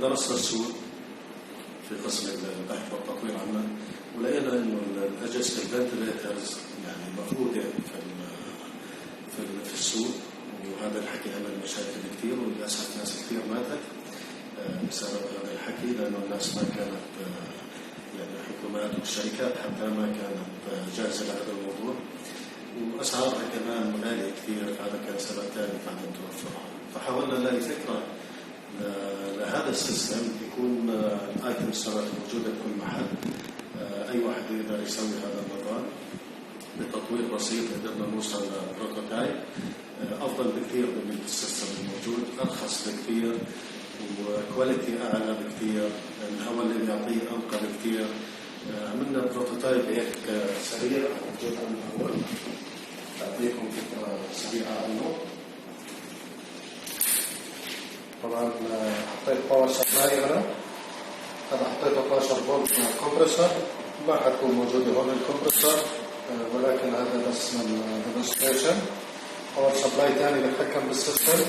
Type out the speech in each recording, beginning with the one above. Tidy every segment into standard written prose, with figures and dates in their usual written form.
درسنا السوق في قسم البحث والتطوير عنه، ولقينا إنه الأجهزة الفنتليترز يعني مفقودة في السوق، وهذا الحكي عمل مشاكل كثير، وللأسف ناس كثير ماتت بسبب هذا الحكي، لأنه الناس ما كانت يعني الحكومات والشركات حتى ما كانت جاهزة لهذا الموضوع، وأسعارها كمان غالية كثير. هذا كان سبب ثاني في عدم توفرها. فحاولنا نلاقي فكرة لهذا السيستم يكون الايتمز موجودة بكل محل، أي واحد يقدر يسوي هذا النظام بتطوير بسيط. قدرنا نوصل لبروتوتايب أفضل بكثير من السيستم الموجود، أرخص بكثير وكواليتي أعلى بكثير، الهواء اللي بيعطيه أنقى بكثير. عملنا بروتوتايب هيك سريع موجود عن الأول، أعطيكم فكرة سريعة عنه. طبعا حطيت باور سبلاي هنا، أنا حطيت 12 فولت مع الكمبرسور، ما حتكون موجودة هون الكمبرسور، ولكن هذا بس من ديمونستريشن. باور سبلاي ثاني بتحكم بالسيستم،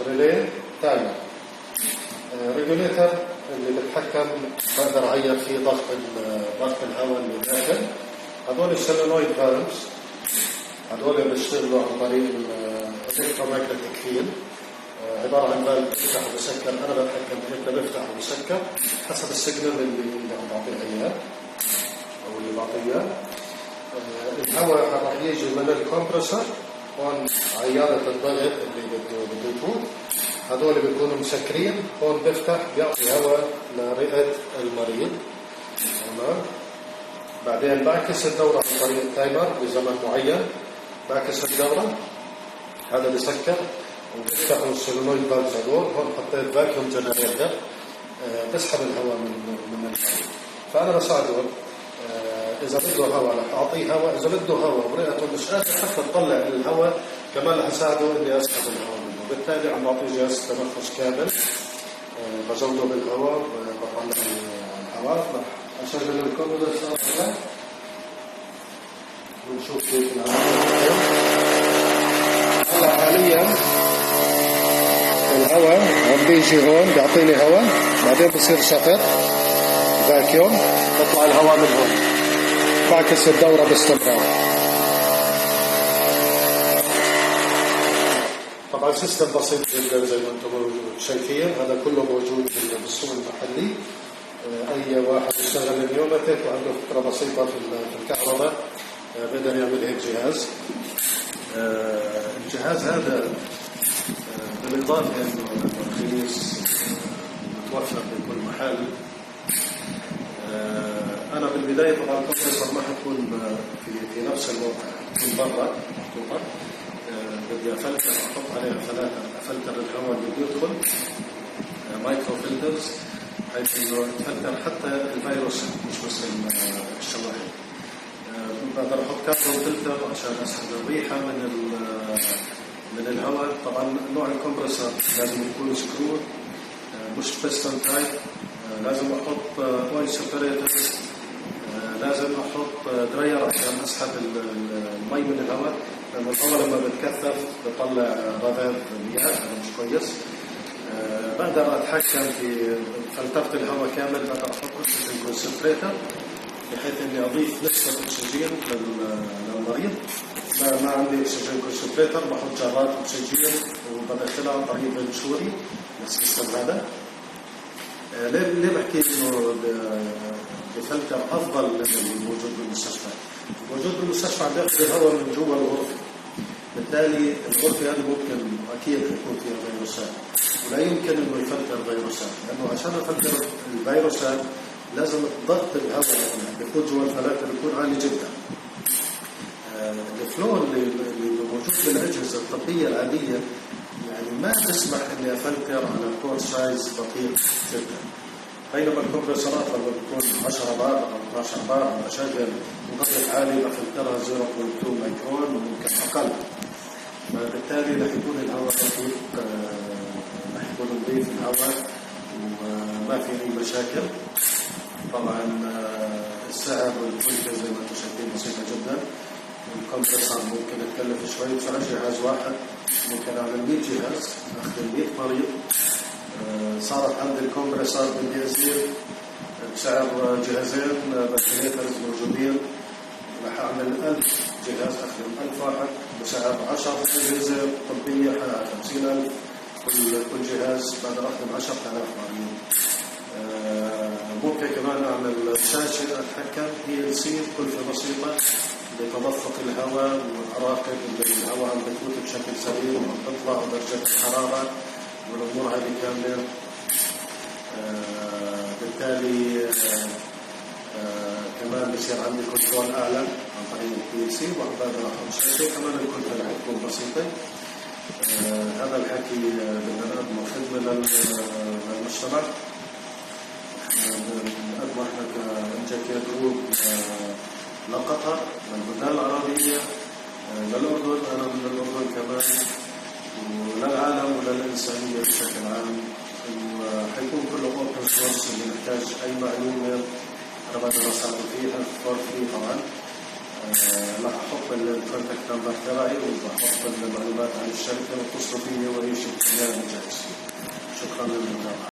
ريلي تايمر، ريجوليتر اللي بتحكم بقدر اغير فيه ضغط الهواء اللي داخل. هذول السولينويد فالفز، هذول بيشتغلوا عن طريق الالكترومagnetic فيلد، عباره عن فالف بيفتح وبسكر. انا بتحكم امتى بيفتح وبسكر حسب السيجنال اللي عم بعطيه اياه او اللي بعطيه. الهواء راح يجي من الكمبرسور، هون عيارة الضغط اللي بده يفوت، هذول بيكونوا مسكرين، هون بيفتح بيعطي هواء لرئة المريض. تمام. بعدين بعكس الدورة عن طريق التايمر بزمن معين، بعكس الدورة، هذا بيسكر وبيفتحوا السولينويد فالفز هذول. هون حطيت فاكيوم جنريتر بسحب الهواء من المريض، فأنا بساعده إذا بده هواء رح أعطيه هواء، إذا بده هواء ورئته مش قادر حتى تطلع الهواء كمان رح أساعده إني أسحب الهواء منه. بالتالي عم بعطيه جهاز تنفس كامل، بزوده بالهواء، بطلع الهواء. رح أشغل الكمبرسور هذا ونشوف كيف العملية. هلا حاليا الهواء عم بيجي هون بيعطيني هواء، بعدين بصير شفط فاكيوم، بطلع الهواء من هون، بعكس الدورة باستمرار. طبعا سيستم بسيط جدا زي ما انتم شايفين، هذا كله موجود بالسوق المحلي. اي واحد يشتغل النيوماتيك وعنده فكرة بسيطة في الكهرباء بقدر يعمل هيك جهاز. الجهاز هذا بالاضافة انه رخيص متوفر بكل محل. أنا بالبداية طبعا الكمبرسور ما حتكون في نفس الوقت، حتكون برا محطوطة. بدي أفلتر، أحط عليها أفلتر الهواء اللي بيدخل، مايكرو فلترز، حيث إنه تفلتر حتى الفيروس مش بس الشواحن. بقدر أحط كاربون فلتر عشان أسحب الريحة من الهواء. طبعا نوع الكمبرسور لازم يكون سكرو مش بيستون تايب. لازم أحط اويل سيبريترز، لازم أحط دراير عشان أسحب المي من الهواء، لأن الهواء لما بتكثف بطلع رذاذ مياه، هذا مش كويس. بقدر أتحكم في فلترة الهواء كامل، بقدر أحط أكسجين كونسنتريتر بحيث إني أضيف نسبة أكسجين للمريض. ما عندي أكسجين كونسنتريتر، بحط جارات أكسجين وبدخلها عن طريق الشوري السيستم هذا. ليه بحكي إنه بفلتر أفضل من الموجود بالمستشفى؟ الموجود بالمستشفى عم بياخذ الهواء من جوا الغرفة، بالتالي الغرفة هذه ممكن أكيد يكون فيها فيروسات، ولا يمكن إنه يفلتر فيروسات، لأنه عشان يفلتر الفيروسات لازم ضغط الهواء اللي بيفوت جوا الفلاتر يكون عالي جدا. الفلو اللي موجود بالأجهزة الطبية العادية يعني ما تسمح إني أفلتر على كور سايز بطيء جدا، بينما الكمبرسورات لما بتكون 10 بار أو 12 بار أو أشغل مضغط عالي بفلترها 0.2 مايكرون وممكن أقل. فبالتالي رح يكون الهواء دقيق، رح يكون نظيف الهواء وما في أي مشاكل. طبعا السعر والفلتر زي ما انتم شايفين بسيطة جدا. الكمبرسور ممكن يتكلف شوي، بصراحة جهاز واحد ممكن أعمل 100 جهاز، أخذ 100 مريض، صارت عندي الكمبرسور بدي أزيد بسعر جهازين فنتيليترز موجودين. راح أعمل 1000 جهاز أخدم 1000 واحد بسعر 10 أجهزة طبية 50,000 كل جهاز، بقدر أخدم 10,000 مريض. ممكن كمان أعمل شاشة أتحكم PLC كلفة بسيطة بتدفق الهواء وأراقب الهواء عم بتفوت بشكل سليم وعم تطلع درجة الحرارة والأمور هذه كاملة. بالتالي كمان بصير عندي كنترول أعلى عن طريق PLC وبقدر أحط شاشة. كمان الكلفة رح تكون بسيطة. هذا الحكي بدنا نقدمه خدمة للمجتمع. نقدمه احنا كإنجاكيا جروب لقطر للبلدان العربية للأردن، أنا من الأردن كمان، وللعالم وللإنسانية بشكل عام. وحيكون كله open source. اللي محتاج أي معلومة أنا بقدر أساعده فيها for free طبعا. راح أحط الكونتاكت نمبر تبعي وبحط المعلومات عن الشركة واتصلوا فيي وأي شيء جاهز. شكرا للمتابعة.